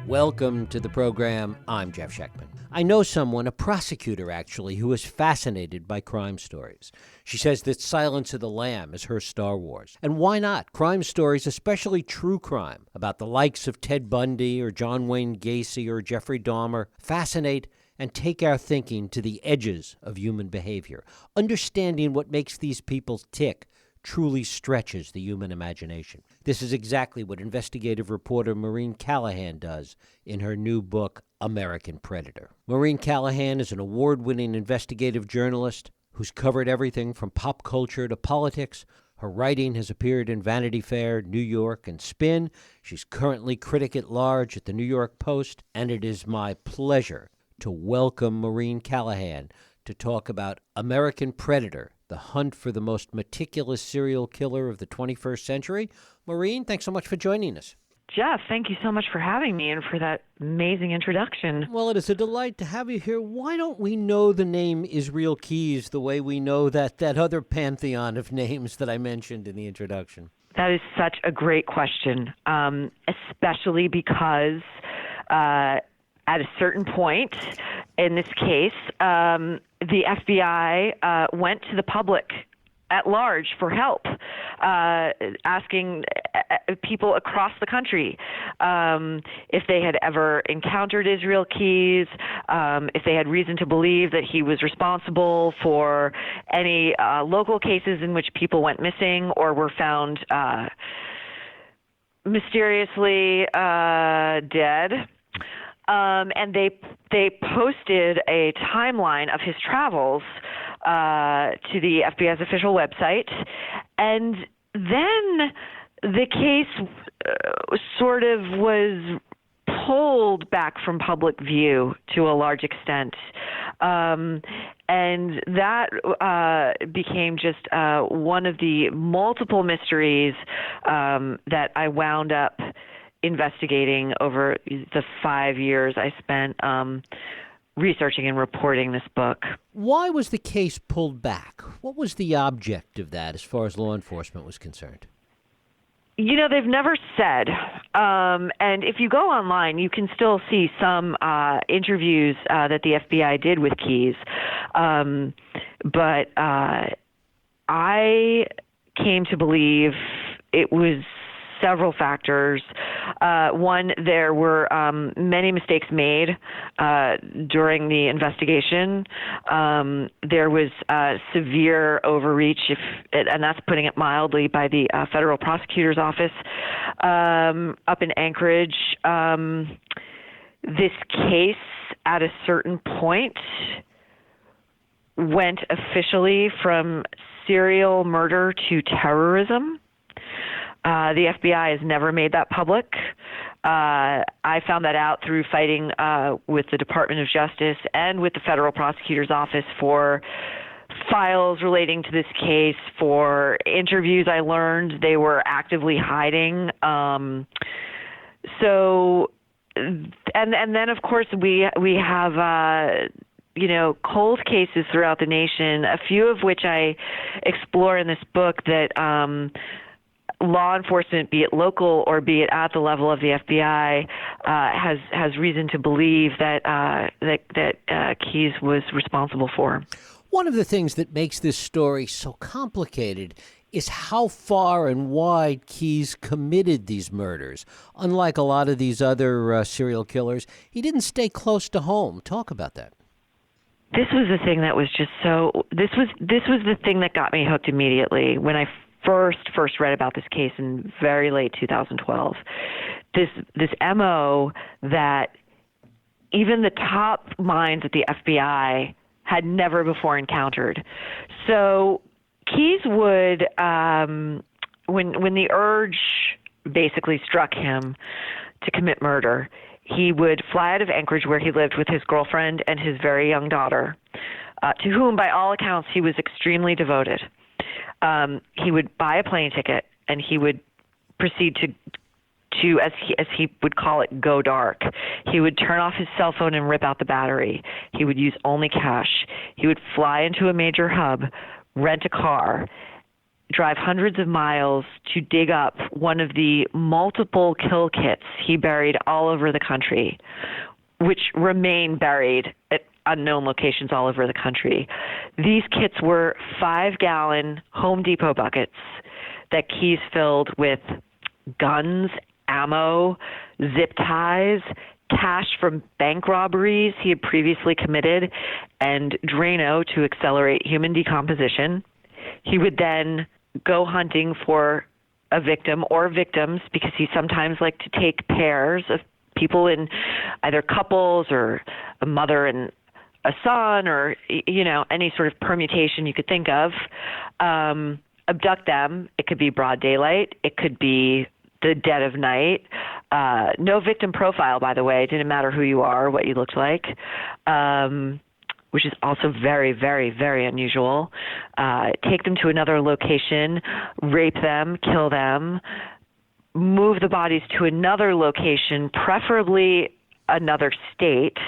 Welcome to the program. I'm Jeff Schechtman. I know someone, a prosecutor actually, who is fascinated by crime stories. She says that Silence of the Lamb is her Star Wars. And why not? Crime stories, especially true crime, about the likes of Ted Bundy or John Wayne Gacy or Jeffrey Dahmer, fascinate and take our thinking to the edges of human behavior. Understanding what makes these people tick truly stretches the human imagination. This is exactly what investigative reporter Maureen Callahan does in her new book, American Predator. Maureen Callahan is an award-winning investigative journalist who's covered everything from pop culture to politics. Her writing has appeared in Vanity Fair, New York, and Spin. She's currently critic at large at the New York Post, and it is my pleasure to welcome Maureen Callahan to talk about American Predator, the hunt for the most meticulous serial killer of the 21st century. Maureen, thanks so much for joining us. Jeff, thank you so much for having me and for that amazing introduction. Well, it is a delight to have you here. Why don't we know the name Israel Keyes the way we know that other pantheon of names that I mentioned in the introduction? That is such a great question, especially because at a certain point in this case, the FBI went to the public at large for help, asking people across the country if they had ever encountered Israel Keyes, if they had reason to believe that he was responsible for any local cases in which people went missing or were found mysteriously dead. And they posted a timeline of his travels to the FBI's official website, and then the case sort of was pulled back from public view to a large extent, and that became just one of the multiple mysteries that I wound up investigating over the 5 years I spent researching and reporting this book. Why was the case pulled back? What was the object of that as far as law enforcement was concerned? You know, they've never said. And if you go online, you can still see some interviews that the FBI did with Keyes. But I came to believe it was several factors. One, there were many mistakes made during the investigation. There was severe overreach, and that's putting it mildly, by the federal prosecutor's office up in Anchorage. This case, at a certain point, went officially from serial murder to terrorism. The FBI has never made that public. I found that out through fighting with the Department of Justice and with the federal prosecutor's office for files relating to this case, for interviews I learned they were actively hiding. So, and then of course we have cold cases throughout the nation, a few of which I explore in this book that law enforcement, be it local or be it at the level of the FBI, has reason to believe that Keyes was responsible for. One of the things that makes this story so complicated is how far and wide Keyes committed these murders. Unlike a lot of these other serial killers, he didn't stay close to home. Talk about that. This was the thing that was just so. This was the thing that got me hooked immediately when I first read about this case in very late 2012. This MO that even the top minds at the FBI had never before encountered. So Keyes would, when the urge basically struck him to commit murder, he would fly out of Anchorage, where he lived with his girlfriend and his very young daughter, to whom, by all accounts, he was extremely devoted. He would buy a plane ticket, and he would proceed to as he would call it, go dark. He would turn off his cell phone and rip out the battery. He would use only cash. He would fly into a major hub, rent a car, drive hundreds of miles to dig up one of the multiple kill kits he buried all over the country, which remain buried at unknown locations all over the country. These kits were 5-gallon Home Depot buckets that Keyes filled with guns, ammo, zip ties, cash from bank robberies he had previously committed, and Drano to accelerate human decomposition. He would then go hunting for a victim or victims, because he sometimes liked to take pairs of people in either couples or a mother and a son, or, any sort of permutation you could think of, abduct them. It could be broad daylight. It could be the dead of night. No victim profile, by the way. It didn't matter who you are, what you looked like, which is also very, very, very unusual. Take them to another location, rape them, kill them, move the bodies to another location, preferably another state,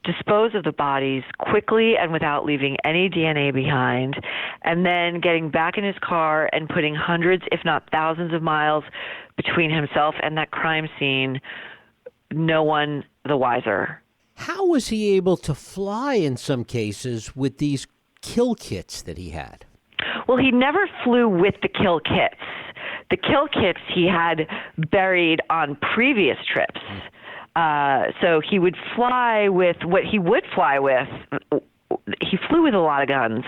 dispose of the bodies quickly and without leaving any DNA behind, and then getting back in his car and putting hundreds, if not thousands of miles between himself and that crime scene, no one the wiser. How was he able to fly in some cases with these kill kits that he had? Well, he never flew with the kill kits. The kill kits he had buried on previous trips. So he would fly with what he would fly with. He flew with a lot of guns,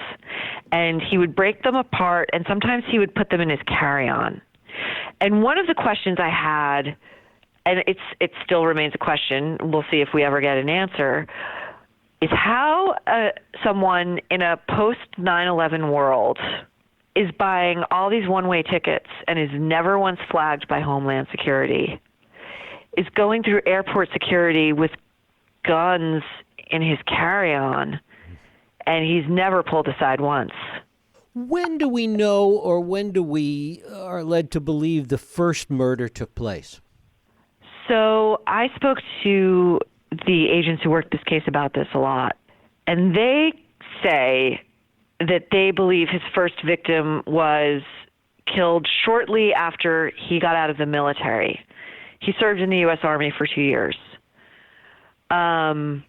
and he would break them apart, and sometimes he would put them in his carry-on. And one of the questions I had, and it still remains a question, we'll see if we ever get an answer, is how someone in a post-9/11 world is buying all these one-way tickets and is never once flagged by Homeland Security, is going through airport security with guns in his carry-on, and he's never pulled aside once. When do we know, or when do we are led to believe the first murder took place? So I spoke to the agents who worked this case about this a lot, and they say that they believe his first victim was killed shortly after he got out of the military. He served in the U.S. Army for 2 years. And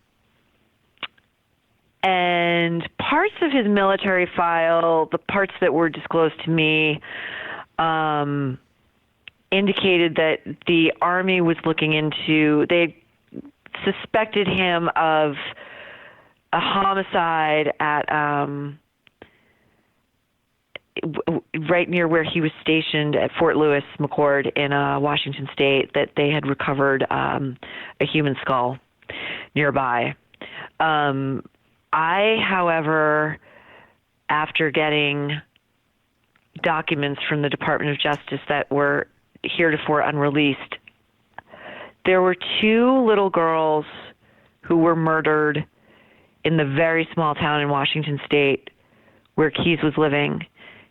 parts of his military file, the parts that were disclosed to me, indicated that the Army was looking into, they suspected him of a homicide at right near where he was stationed at Fort Lewis McChord in Washington State, that they had recovered a human skull nearby. I, however, after getting documents from the Department of Justice that were heretofore unreleased, there were 2 little girls who were murdered in the very small town in Washington State where Keyes was living.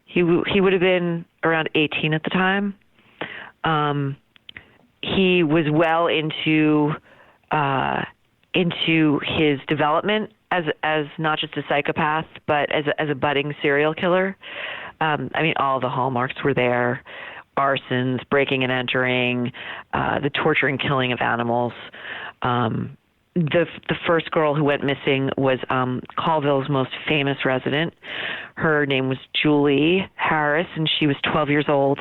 He would have been around 18 at the time. He was well into his development as not just a psychopath, but as a budding serial killer. All the hallmarks were there: arsons, breaking and entering, the torture and killing of animals. The first girl who went missing was Colville's most famous resident. Her name was Julie Harris, and she was 12 years old.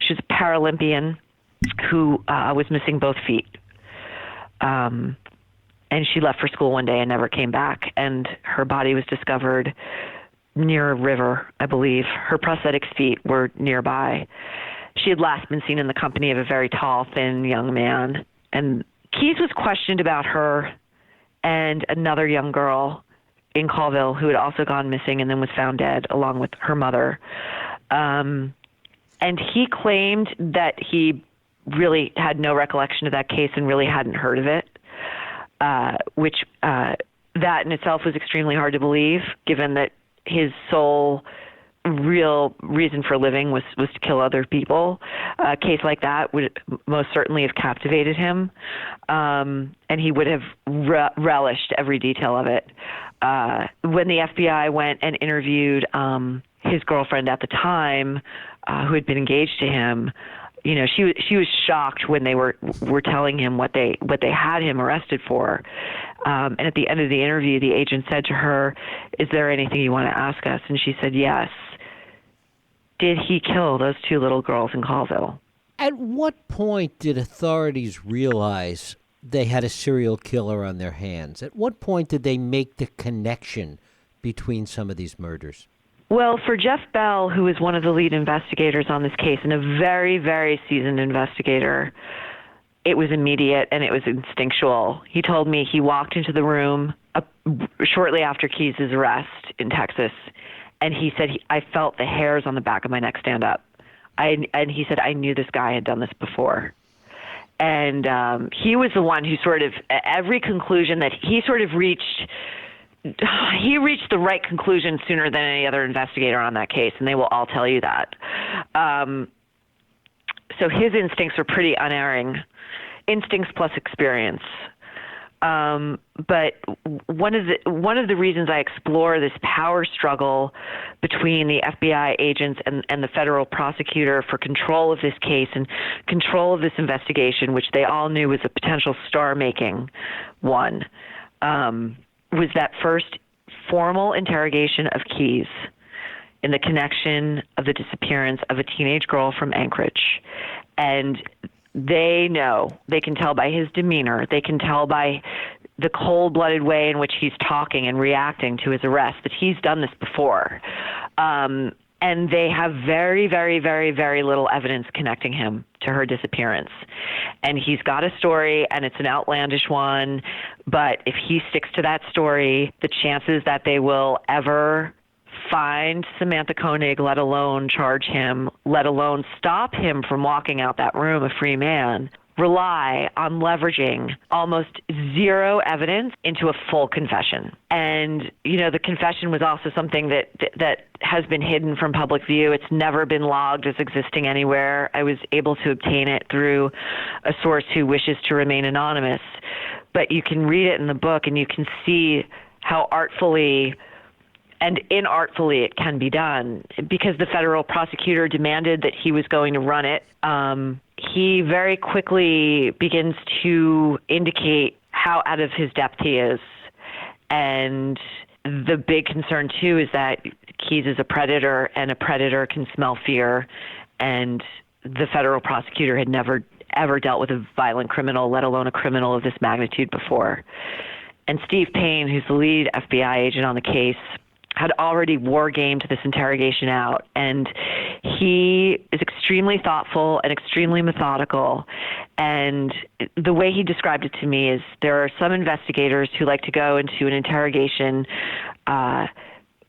She was a Paralympian who was missing both feet. And she left for school one day and never came back. And her body was discovered near a river, I believe. Her prosthetic feet were nearby. She had last been seen in the company of a very tall, thin young man. And Keyes was questioned about her and another young girl in Colville who had also gone missing and then was found dead along with her mother. And he claimed that he really had no recollection of that case and really hadn't heard of it, which that in itself was extremely hard to believe, given that his sole real reason for living was to kill other people. A case like that would most certainly have captivated him, and he would have relished every detail of it. When the FBI went and interviewed his girlfriend at the time, who had been engaged to him, she was shocked when they were telling him what they had him arrested for. And at the end of the interview, the agent said to her, "Is there anything you want to ask us?" And she said, "Yes. Did he kill those 2 little girls in Colville?" At what point did authorities realize they had a serial killer on their hands? At what point did they make the connection between some of these murders? Well, for Jeff Bell, who is one of the lead investigators on this case and a very, very seasoned investigator, it was immediate and it was instinctual. He told me he walked into the room shortly after Keyes' arrest in Texas, and he said, I felt the hairs on the back of my neck stand up. And he said, I knew this guy had done this before. And he was the one who sort of, every conclusion that he sort of reached the right conclusion sooner than any other investigator on that case, and they will all tell you that. So his instincts were pretty unerring, instincts plus experience. But one of the reasons I explore this power struggle between the FBI agents and the federal prosecutor for control of this case and control of this investigation, which they all knew was a potential star-making one, was that first formal interrogation of Keyes in the connection of the disappearance of a teenage girl from Anchorage. And they know, they can tell by his demeanor, they can tell by the cold-blooded way in which he's talking and reacting to his arrest that he's done this before. And they have very, very, very, very little evidence connecting him to her disappearance. And he's got a story, and it's an outlandish one, but if he sticks to that story, the chances that they will ever find Samantha Koenig, let alone charge him, let alone stop him from walking out that room a free man, rely on leveraging almost zero evidence into a full confession. And, the confession was also something that has been hidden from public view. It's never been logged as existing anywhere. I was able to obtain it through a source who wishes to remain anonymous. But you can read it in the book, and you can see how artfully and inartfully it can be done, because the federal prosecutor demanded that he was going to run it. He very quickly begins to indicate how out of his depth he is. And the big concern, too, is that Keyes is a predator, and a predator can smell fear. And the federal prosecutor had never, ever dealt with a violent criminal, let alone a criminal of this magnitude before. And Steve Payne, who's the lead FBI agent on the case, had already war-gamed this interrogation out, and he is extremely thoughtful and extremely methodical. And the way he described it to me is there are some investigators who like to go into an interrogation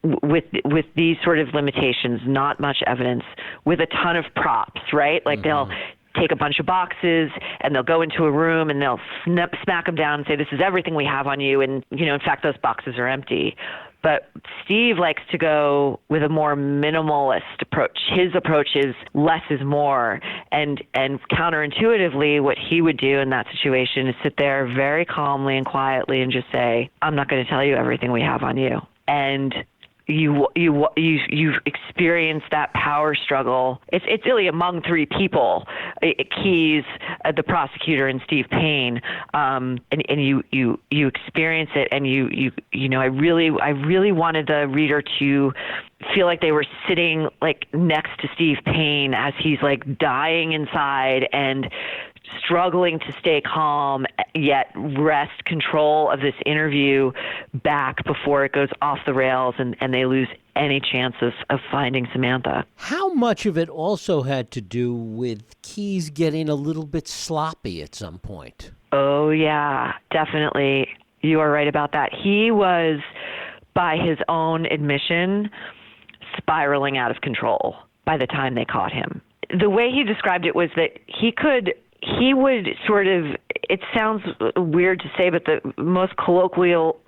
with these sort of limitations, not much evidence, with a ton of props, right? Like they'll take a bunch of boxes and they'll go into a room and they'll smack them down and say, this is everything we have on you. And, in fact, those boxes are empty. But Steve likes to go with a more minimalist approach. His approach is less is more. And counterintuitively, what he would do in that situation is sit there very calmly and quietly and just say, I'm not going to tell you everything we have on you. And you've experienced that power struggle. It's really among 3 people, Keyes, the prosecutor, and Steve Payne, and you experience it, and I really wanted the reader to feel like they were sitting like next to Steve Payne as he's like dying inside and struggling to stay calm, yet wrest control of this interview back before it goes off the rails and they lose any chance of finding Samantha. How much of it also had to do with Keyes getting a little bit sloppy at some point? Oh, yeah, definitely. You are right about that. He was, by his own admission, spiraling out of control by the time they caught him. The way he described it was that he would sort of, it sounds weird to say, but the most colloquial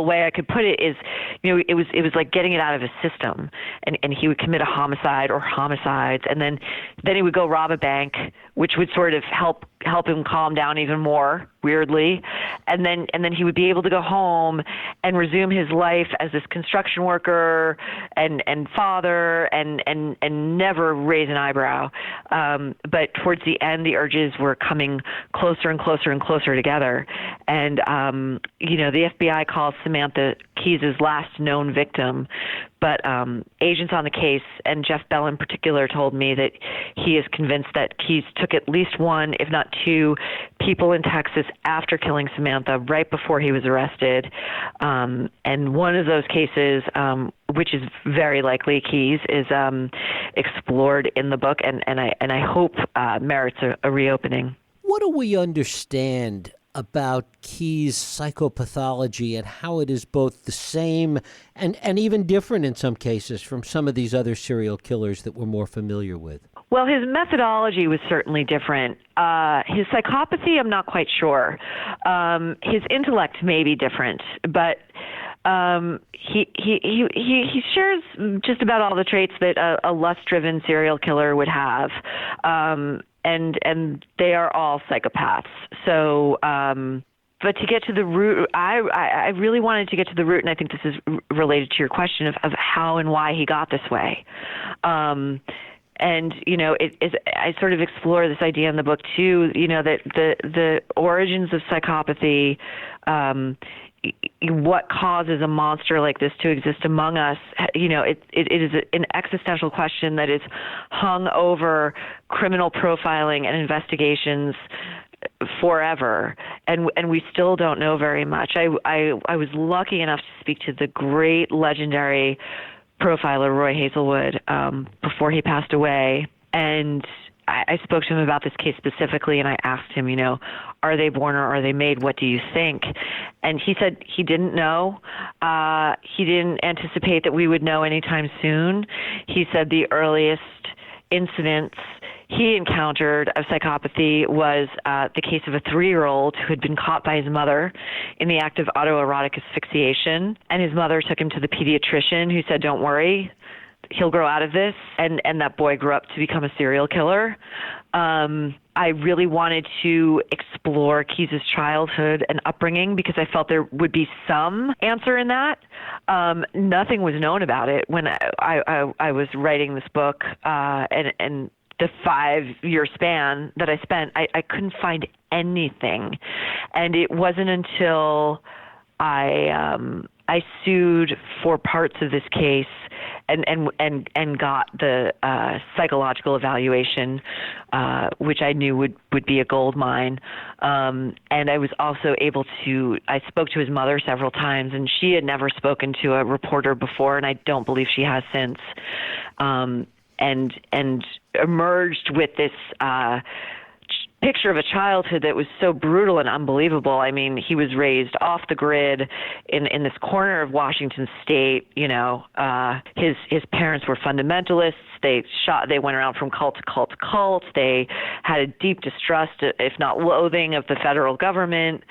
way I could put it is, it was like getting it out of his system, and he would commit a homicide or homicides, and then he would go rob a bank, which would sort of help him calm down even more, weirdly, and then he would be able to go home and resume his life as this construction worker and father and never raise an eyebrow. But towards the end, the urges were coming closer and closer and closer together. And the FBI calls Samantha Keyes' last known victim. But agents on the case, and Jeff Bell in particular, told me that he is convinced that Keyes took at least one, if not two, people in Texas after killing Samantha right before he was arrested. And one of those cases, which is very likely Keyes, is explored in the book, and I hope merits a reopening. What do we understand about Keyes' psychopathology and how it is both the same and even different in some cases from some of these other serial killers that we're more familiar with? Well, his methodology was certainly different. His psychopathy, I'm not quite sure. His intellect may be different, but he shares just about all the traits that a lust-driven serial killer would have. And they are all psychopaths. So, but to get to the root, I really wanted to get to the root, and I think this is related to your question of how and why he got this way. And, I sort of explore this idea in the book too, that the origins of psychopathy, what causes a monster like this to exist among us, it is an existential question that is hung over criminal profiling and investigations forever, and we still don't know very much. I was lucky enough to speak to the great legendary profiler Roy Hazelwood before he passed away, and I spoke to him about this case specifically, and I asked him, are they born or are they made? What do you think? And he said he didn't know. He didn't anticipate that we would know anytime soon. He said the earliest incidents he encountered of psychopathy was the case of a 3-year-old who had been caught by his mother in the act of autoerotic asphyxiation, and his mother took him to the pediatrician, who said, "Don't worry, he'll grow out of this," and that boy grew up to become a serial killer. I really wanted to explore Keyes' childhood and upbringing because I felt there would be some answer in that. Nothing was known about it when I was writing this book, and the 5-year span that I spent, I couldn't find anything. And it wasn't until I sued for parts of this case and got the psychological evaluation, which I knew would be a gold mine. And I was also able to, I spoke to his mother several times, and she had never spoken to a reporter before, and I don't believe she has since. And emerged with this picture of a childhood that was so brutal and unbelievable. I mean, he was raised off the grid in this corner of Washington State. His parents were fundamentalists. They went around from cult to cult to cult. They had a deep distrust, if not loathing, of the federal government.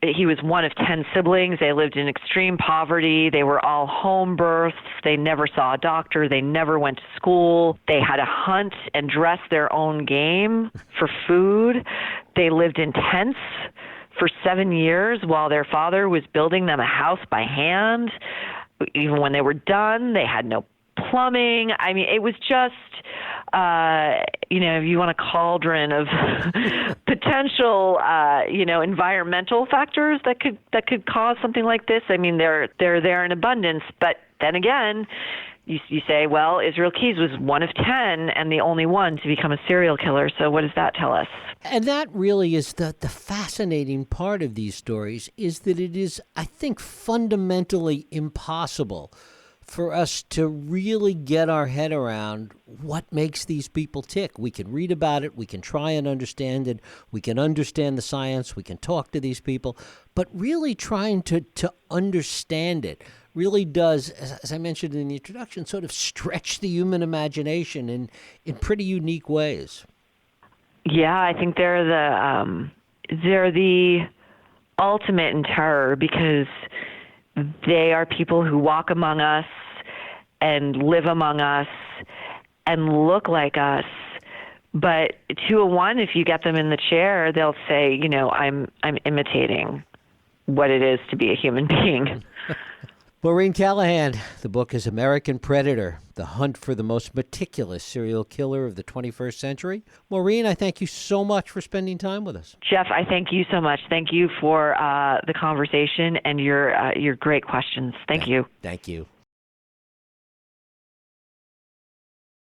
He was one of 10 siblings. They lived in extreme poverty. They were all home births. They never saw a doctor. They never went to school. They had to hunt and dress their own game for food. They lived in tents for 7 years while their father was building them a house by hand. Even when they were done, they had no plumbing. I mean, it was just, if you want a cauldron of potential, environmental factors that could cause something like this. I mean, they're there in abundance. But then again, you say, well, Israel Keyes was one of 10 and the only one to become a serial killer. So what does that tell us? And that really is the fascinating part of these stories, is that it is, I think, fundamentally impossible for us to really get our head around what makes these people tick. We can read about it, we can try and understand it, we can understand the science, we can talk to these people, but really trying to understand it really does, as I mentioned in the introduction, sort of stretch the human imagination in pretty unique ways. Yeah, I think they're the ultimate in terror, because they are people who walk among us and live among us and look like us, But 201, if you get them in the chair, they'll say, you know, I'm imitating what it is to be a human being. Maureen Callahan, the book is American Predator, The Hunt for the Most Meticulous Serial Killer of the 21st Century. Maureen, I thank you so much for spending time with us. Jeff, I thank you so much. Thank you for the conversation and your great questions. Thank you. Thank you.